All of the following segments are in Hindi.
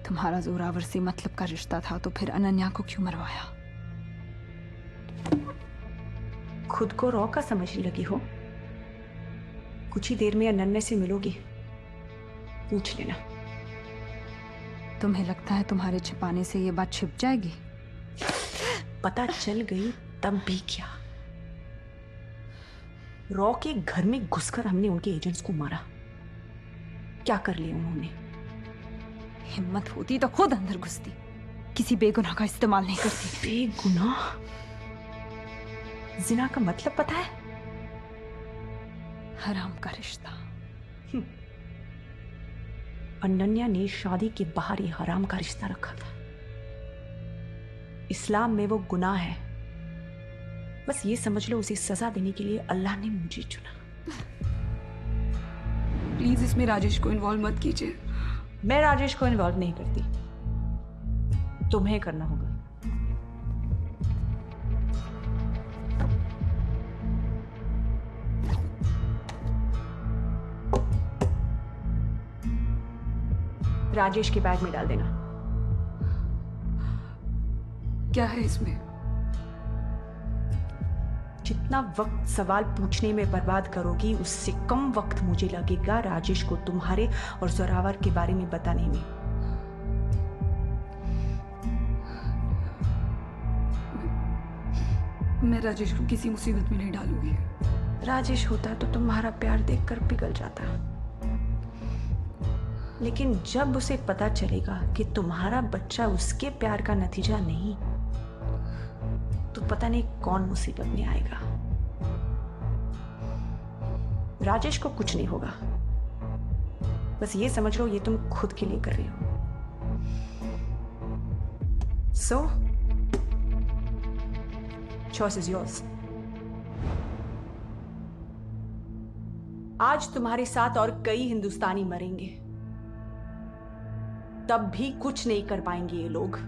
तुम्हारा जोरावर से मतलब का रिश्ता था तो फिर अनन्या को क्यों मरवाया? खुद को रॉ का समझने लगी हो? कुछ ही देर में अनन्या से मिलोगी, पूछ लेना। तुम्हें लगता है तुम्हारे छिपाने से ये बात छिप जाएगी? पता चल गई तब भी क्या? रॉ के घर में घुसकर हमने उनके एजेंट्स को मारा। क्या कर लिया उन्होंने? हिम्मत होती तो खुद अंदर घुसती, किसी बेगुनाह का इस्तेमाल नहीं करती। बेगुनाह? जिना का मतलब पता है? हराम का रिश्ता। अनन्या ने शादी के बाहर ही हराम का रिश्ता रखा था। इस्लाम में वो गुनाह है। बस ये समझ लो, उसे सजा देने के लिए अल्लाह ने मुझे चुना। प्लीज इसमें राजेश को इन्वॉल्व मत कीजिए। मैं राजेश को इन्वॉल्व नहीं करती, तुम्हें करना होगा। राजेश के बैग में डाल देना। क्या है इसमें? जितना वक्त सवाल पूछने में बर्बाद करोगी, उससे कम वक्त मुझे लगेगा राजेश को तुम्हारे और जोरावर के बारे में बताने में। मैं राजेश को किसी मुसीबत में नहीं डालूंगी। राजेश होता तो तुम्हारा प्यार देखकर पिघल जाता, लेकिन जब उसे पता चलेगा कि तुम्हारा बच्चा उसके प्यार का नतीजा नहीं, तो पता नहीं कौन मुसीबत में आएगा। राजेश को कुछ नहीं होगा, बस ये समझ लो ये तुम खुद के लिए कर रही हो। So, choice is yours. आज तुम्हारे साथ और कई हिंदुस्तानी मरेंगे, तब भी कुछ नहीं कर पाएंगे ये लोग।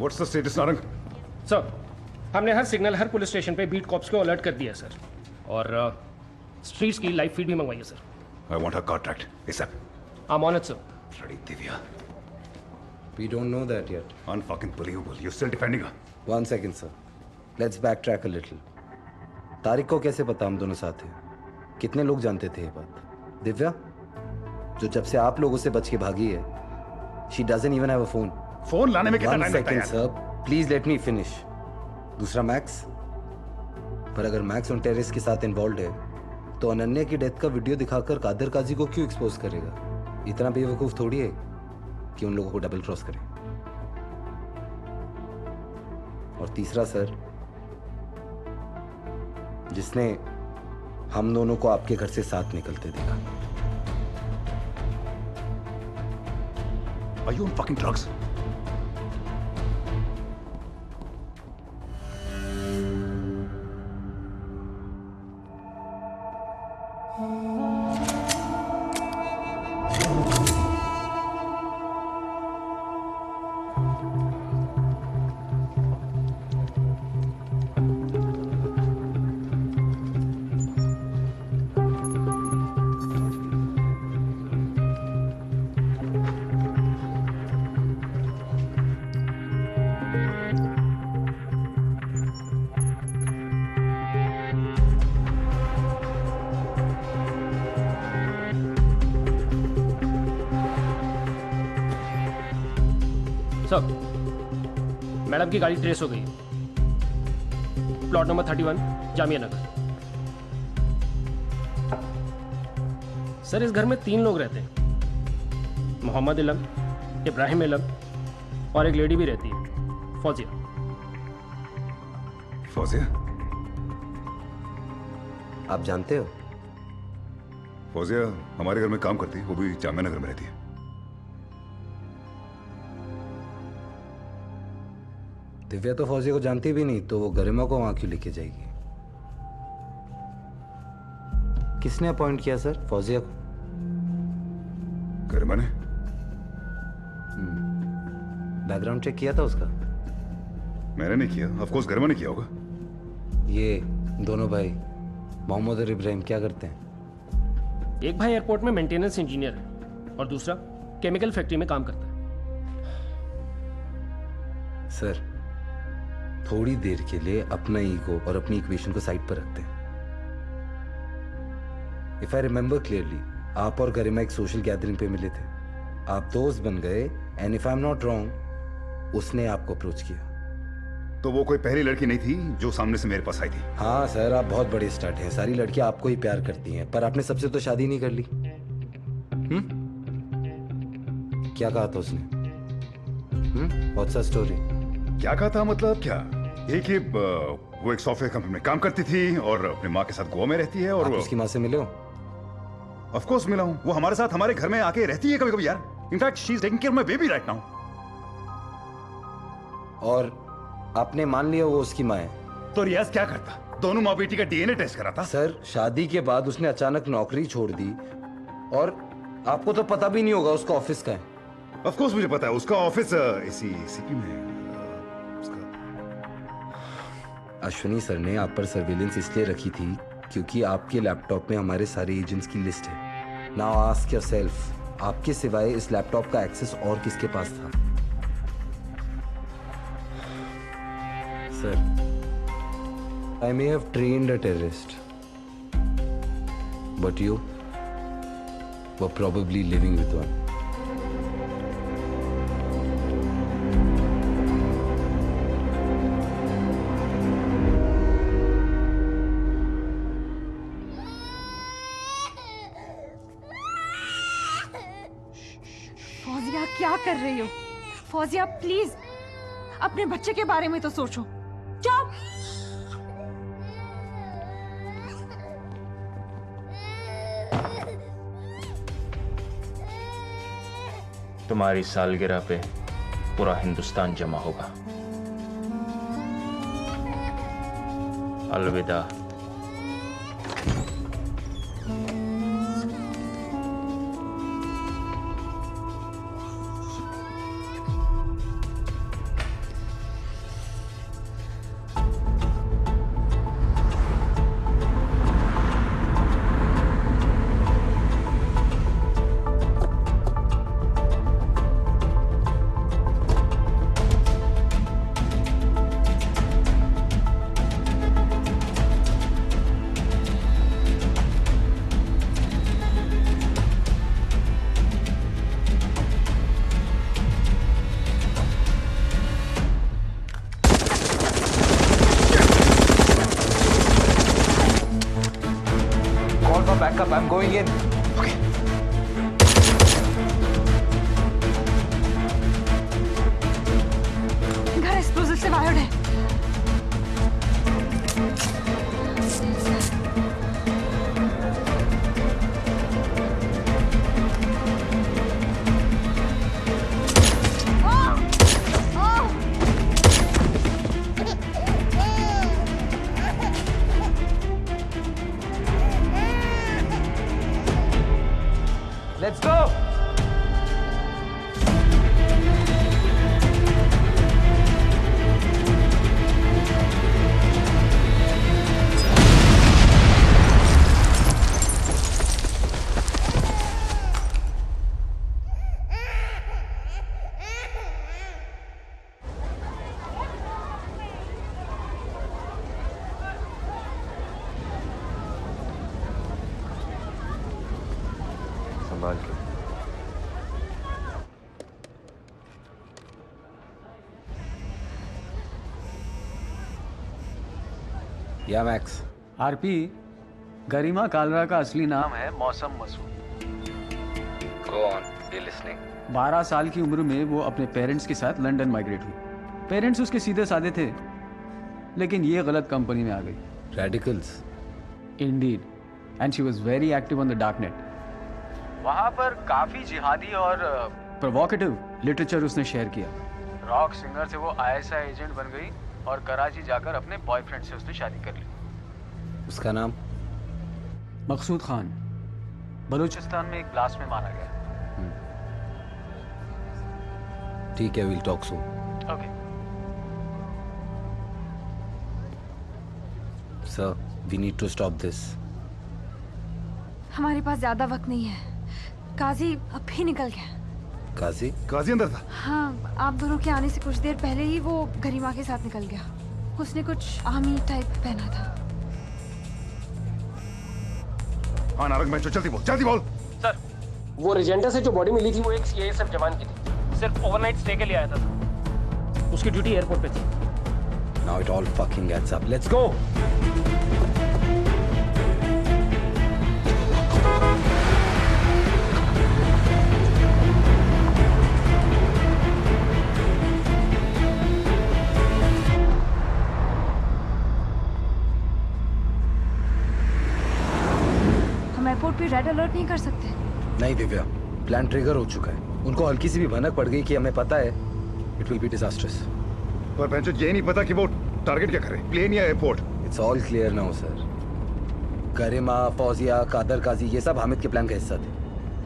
What's the status, Narang? Sir, हमने हर सिग्नल हर पुलिस स्टेशन पे बीट कॉप्स को अलर्ट कर दिया सर, और स्ट्रीट्स की लाइव फीड भी मंगवाई है sir. I want her contract ASAP. I'm on it, sir. Bloody Divya. We don't know that yet. Unfucking believable. You're still defending her. 1 second, sir. Let's backtrack a little. Tariq को कैसे पता हम दोनों साथ हैं? कितने लोग जानते थे ये बात? दिव्या, जो जब से आप लोगों से बच के भागी है, she doesn't even have a phone. Phone लाने में कितना टाइम लगता है? 1 second, sir. Please let me finish. दूसरा मैक्स, पर अगर मैक्स उन टेररिस्ट के साथ इन्वॉल्व है, तो अनन्या की डेथ का वीडियो दिखाकर कादर काजी को क्यों एक्सपोज करेगा? इतना बेवकूफ थोड़ी है कि उन लोगों को डबल क्रॉस करे। और तीसरा सर, जिसने हम दोनों को आपके घर से साथ निकलते देखा। Are you on fucking drugs? Sir, madam की गाड़ी ट्रेस हो गई। Plot number 31 Jamia Nagar. Sir, इस घर में 3 लोग रहते हैं, मोहम्मद इलम, इब्राहिम इलम और एक लेडी भी रहती है। फौजिया। फौजिया? आप जानते हो? फौजिया हमारे घर में काम करती है, वो भी जामिया नगर में रहती है। दिव्या तो फौजिया को जानती भी नहीं, तो वो गरिमा को वहां क्यों लेके जाएगी? किसने अपॉइंट किया सर फौजिया को? गरिमा ने। बैकग्राउंड चेक किया था उसका? मैंने नहीं किया, ऑफ कोर्स गरिमा ने किया होगा। ये दोनों भाई मोहम्मद और इब्राहिम क्या करते हैं? एक भाई एयरपोर्ट में मेंटेनेंस इंजीनियर है और दूसरा केमिकल फैक्ट्री में काम करता है। सर थोड़ी देर के लिए अपना ईगो और अपनी इक्वेशन को साइड पर रखते हैं। इफ आई रिमेंबर क्लियरली, आप और गरिमा एक सोशल गैदरिंग पे मिले थे, आप दोस्त बन गए, and if I am not wrong उसने आपको अप्रोच किया। तो वो कोई पहली लड़की नहीं थी जो सामने से मेरे पास आई थी। हाँ सर, आप बहुत बड़े स्टार्ट हैं, सारी लड़कियां आपको ही प्यार करती हैं, पर आपने सबसे तो शादी नहीं कर ली। क्या कहा था उसने? What's the story? क्या कहा था मतलब क्या? ये कि वो एक सॉफ्टवेयर कंपनी में काम करती थी और अपनी माँ के साथ गोवा में रहती है। और आप उसकी माँ से मिले हो? ऑफ कोर्स मिला हूँ, वो हमारे साथ हमारे घर में आके रहती है कभी कभी यार। In fact she is taking care of my baby right now. और आपने मान लिया वो उसकी माँ है? तो रियाज क्या करता? दोनों माँ बेटी का डीएनए टेस्ट कराता। सर शादी के बाद उसने अचानक नौकरी छोड़ दी और आपको तो पता भी नहीं होगा उसका ऑफिस का है। ऑफ कोर्स मुझे पता है, उसका ऑफिस इसी सीपी में है। अश्विनी सर ने आप पर सर्विलेंस इसलिए रखी थी क्योंकि आपके लैपटॉप में हमारे सारे एजेंट्स की लिस्ट है। नाउ आस्क योरसेल्फ, आपके सिवाय इस लैपटॉप का एक्सेस और किसके पास था? Sir, I may have trained a terrorist, but you were probably living with one. Fauzia क्या कर रही हो? फौजिया प्लीज अपने बच्चे के बारे में तो सोचो। चुप। तुम्हारी सालगिरह पे पूरा हिंदुस्तान जमा होगा। अलविदा। Backup, I'm going in. Okay. घर एक्सप्लोजिव से वायर्ड है। Let's go! संभाल के। या मैक्स। आरपी, गरिमा कालरा का असली नाम है मौसम Masood. Go on, be listening. 12 साल की उम्र में वो अपने पेरेंट्स के साथ लंदन माइग्रेट हुई। पेरेंट्स उसके सीधे साधे थे, लेकिन ये गलत कंपनी में आ गई। Radicals. Indeed, and she was very active on the dark net. वहाँ पर काफी जिहादी और प्रोवोकेटिव लिटरेचर उसने शेयर किया। रॉक सिंगर से वो ISI एजेंट बन गई और कराची जाकर अपने बॉयफ्रेंड से उसने शादी कर ली। उसका नाम? मकसूद खान। बलूचिस्तान में एक ब्लास्ट में मारा गया। ठीक है, will talk soon. Okay sir, we need to stop this. हमारे पास ज्यादा वक्त नहीं है। काजी अब भी निकल गया। काजी? काजी अंदर था। हाँ, आप दोनों के आने से कुछ देर पहले ही वो गरिमा के साथ निकल गया। उसने कुछ आर्मी टाइप पहना था। हाँ नारंग मैं जल्दी बोल। सर, वो रेजेंटा से जो बॉडी मिली थी वो एक CISF जवान की थी। सिर्फ ओवरनाइट स्टे के लिए आया था। उसकी ड्यूटी एयरपोर्ट पे थी। Now it all fucking adds up. Let's go. हम एयरपोर्ट पे रेड अलर्ट नहीं कर सकते। नहीं दिव्या, प्लान ट्रिगर हो चुका है। उनको हल्की सी भी भनक पड़ गई कि हमें पता है, इट विल बी डिजास्ट्रस। पर भैंचो ये नहीं पता कि वो टारगेट क्या करे, प्लेन या airport. It's all clear now sir. Garima, Fauzia, Qadir Kazi ये सब हामिद के प्लान का हिस्सा थे।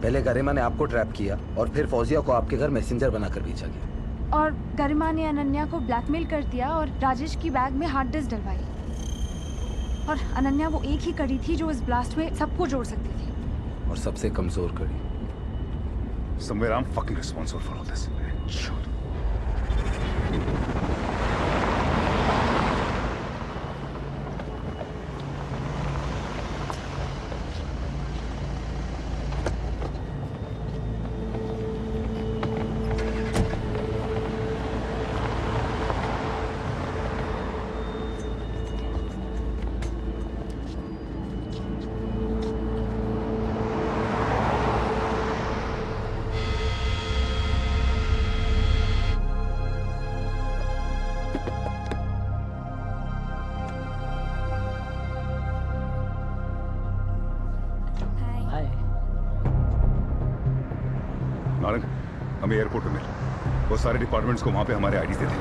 पहले गरिमा ने आपको ट्रैप किया और फिर फौजिया को आपके घर मैसेंजर बनाकर भेजा गया। और गरिमा ने अनन्या को ब्लैकमेल कर दिया और राजेश की बैग में हार्ड डिस्क डलवाई। और अनन्या वो एक ही कड़ी थी जो इस ब्लास्ट में सबको जोड़ सकती थी। और सबसे कमजोर कड़ी। Somewhere I'm fucking responsible for all this. Sure. Narang, हमें एयरपोर्ट पे मिल। वो सारे डिपार्टमेंट्स को वहां पे हमारे आईडी दे दे।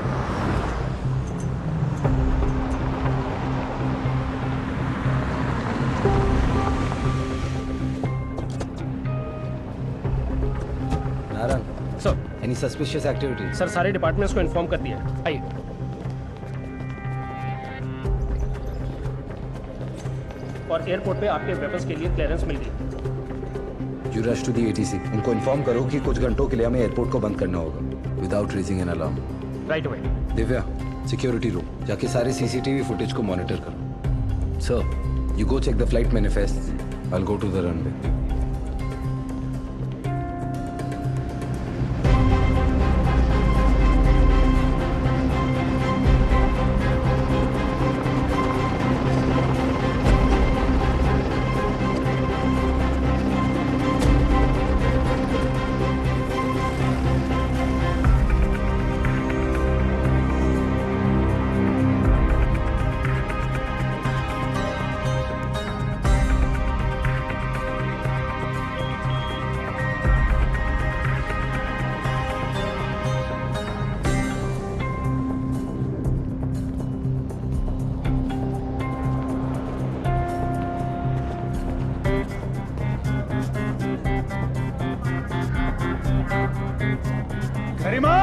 Narang, sir, any suspicious activity? Sir सारे डिपार्टमेंट्स को इन्फॉर्म कर दिया है। आइए। और एयरपोर्ट पे आपके वेपन्स के लिए क्लियरेंस मिल गई। You rush to the ATC। उनको इन्फॉर्म करो कि कुछ घंटों के लिए हमें एयरपोर्ट को बंद करना होगा without raising an alarm. Right away. Divya, security room जाके सारे CCTV फुटेज को मॉनिटर करो। Sir, you go check the flight manifest. I will go to the runway. Garima!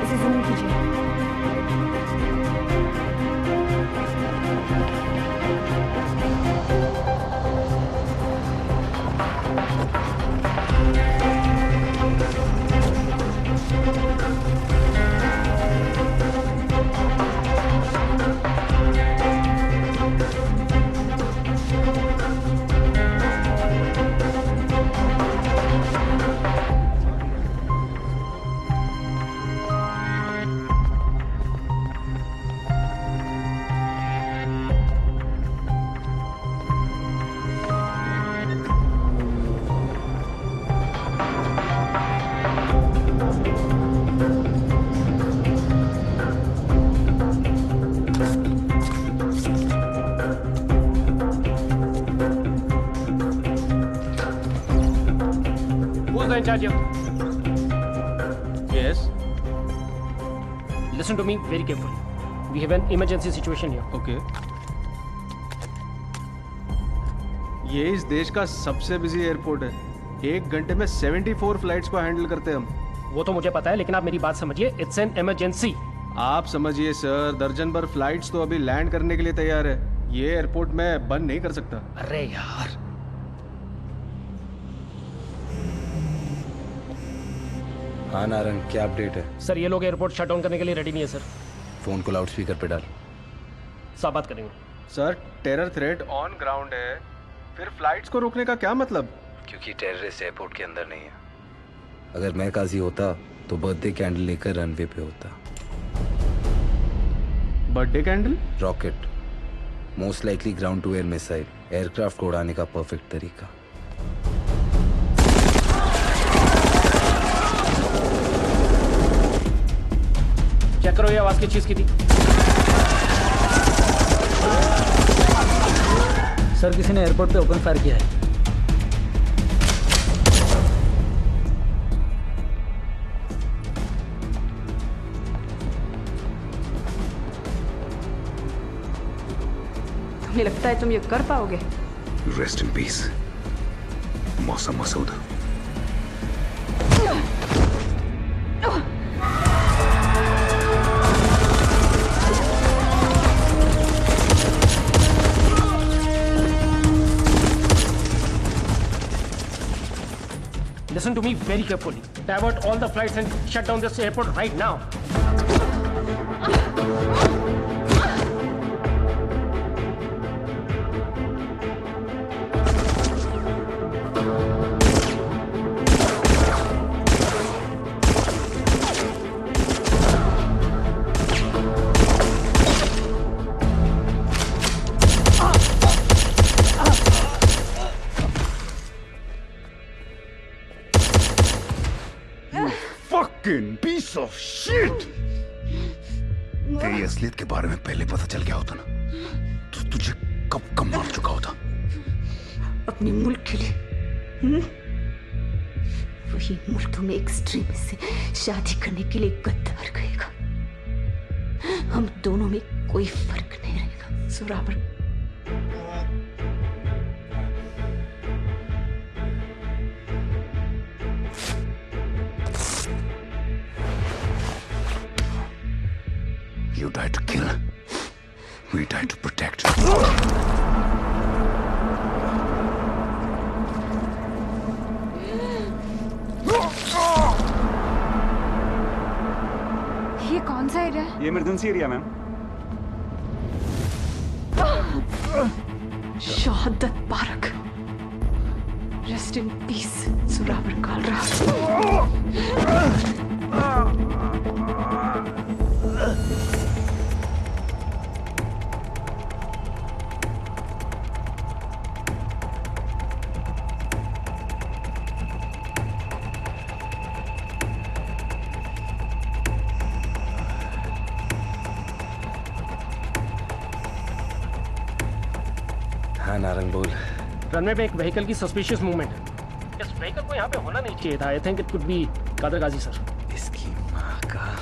इसे जूम कीजिए। Who's the in charge here? Yes. Listen to me very carefully. We have an emergency situation here. Okay. ये इस देश का सबसे बिजी एयरपोर्ट है। 1 घंटे में 74 फ्लाइट्स को हैंडल करते हैं हम। वो तो मुझे पता है, लेकिन आप मेरी बात समझिए। It's an emergency. आप समझिए सर, दर्जन भर फ्लाइट्स तो अभी लैंड करने के लिए तैयार है। ये एयरपोर्ट मैं बंद नहीं कर सकता। अरे यार, हाँ नारंग, क्या अपडेट है? सर ये लोग एयरपोर्ट शट डाउन करने के लिए रेडी नहीं है सर। फोन को लाउड स्पीकर पे डाल। साफ बात करेंगे। Sir terror threat on ground है, फिर फ्लाइट्स को रोकने का क्या मतलब? क्योंकि टेररिस्ट एयरपोर्ट के अंदर नहीं है। अगर मैं काजी होता तो बर्थडे कैंडल लेकर रनवे पे होता। Birthday candle? Rocket, most likely ground to air missile, aircraft को उड़ाने का परफेक्ट तरीका। चेक करो ये आवाज किस चीज की थी। सर किसी ने एयरपोर्ट पे ओपन फायर किया है। तुम्हें लगता है तुम ये कर पाओगे? रेस्ट इन पीस मौसम Masood. Listen to me very carefully. Divert all the flights and shut down this airport right now. Fucking piece of shit! तेरी असलियत के बारे में पहले पता चल गया होता ना तो तुझे कब कम मार चुका होता। अपने मुल्क के लिए वही मुल्क तुम्हें एक्सट्रीमिस्ट से शादी करने के लिए गद्दार कहेगा। हम दोनों में कोई फर्क नहीं रहेगा सुराबर। You died to kill. We died to protect. ये कौन सा एरिया है? ये emergency area ma'am. Shahadat park. Rest in peace Surabar Kalra. हाँ नारंग बोल। रनवे पे एक व्हीकल की सस्पिशियस मूवमेंट है। इस व्हीकल को यहाँ पे होना नहीं चाहिए था। I think it could be Qadir Ghazi sir. इसकी माँ का।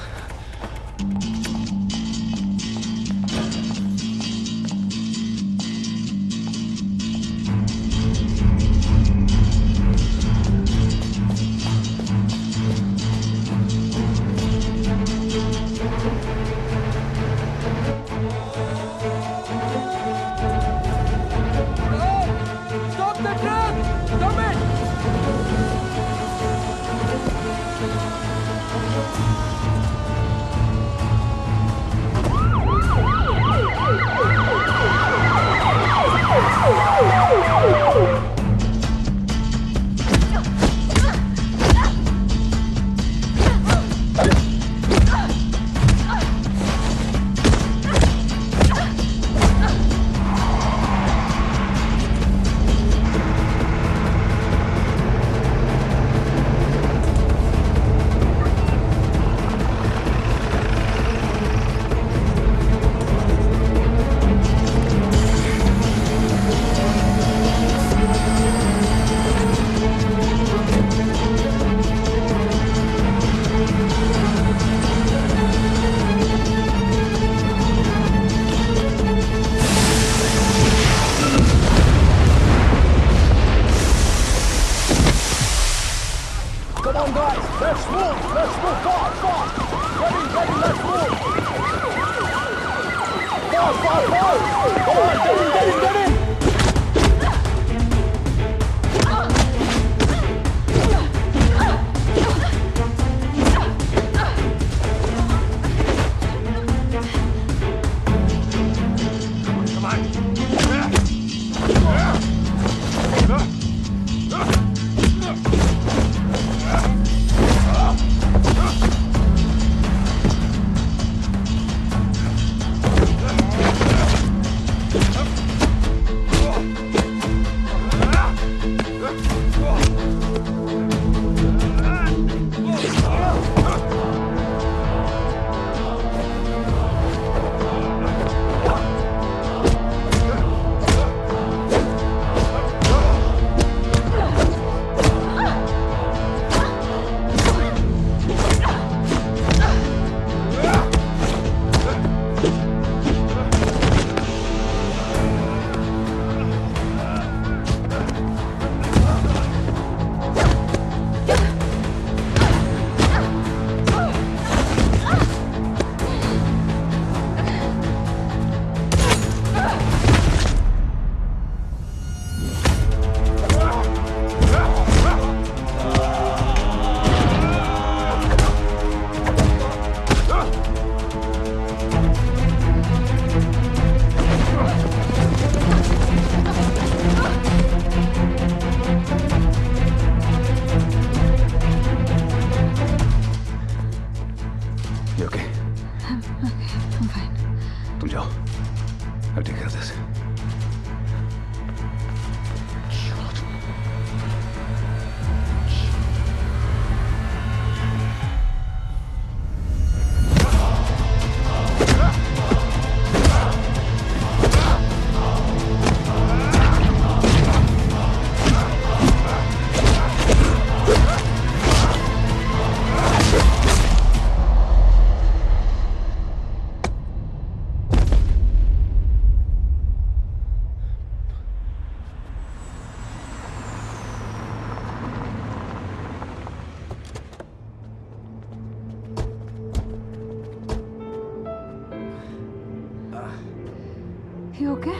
You okay?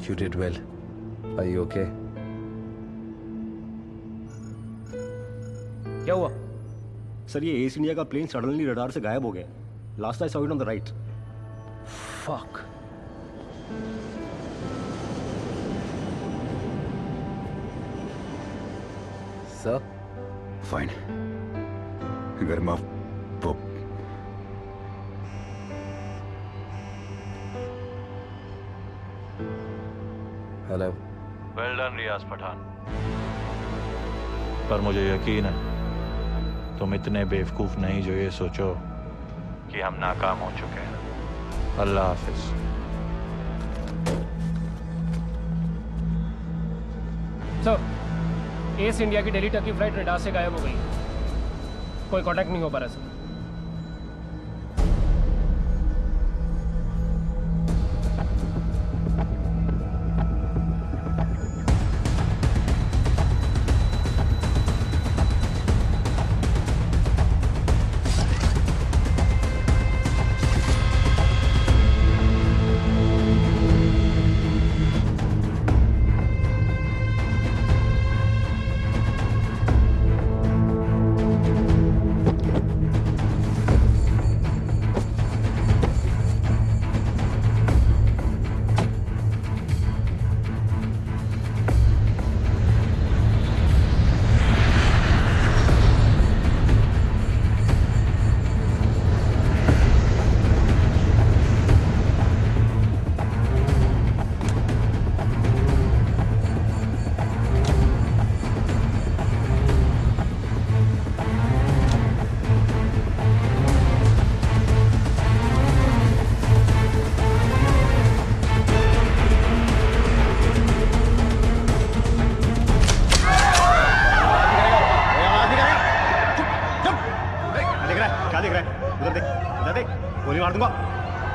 You did well. Are you okay? क्या हुआ? सर ये एस इंडिया का प्लेन सडनली रडार से गायब हो गया. Last I saw it on the right. Fuck. Sir? Fine. गर्मा वो हेलो. वेल डन रियाज पठान. पर मुझे यकीन है तुम इतने बेवकूफ नहीं जो ये सोचो कि हम नाकाम हो चुके हैं. अल्लाह हाफिज. सर, एस इंडिया की दिल्ली तक की फ्लाइट रडार से गायब हो गई. कोई कांटेक्ट नहीं हो पा रहा सर.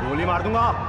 गोली मार दूंगा.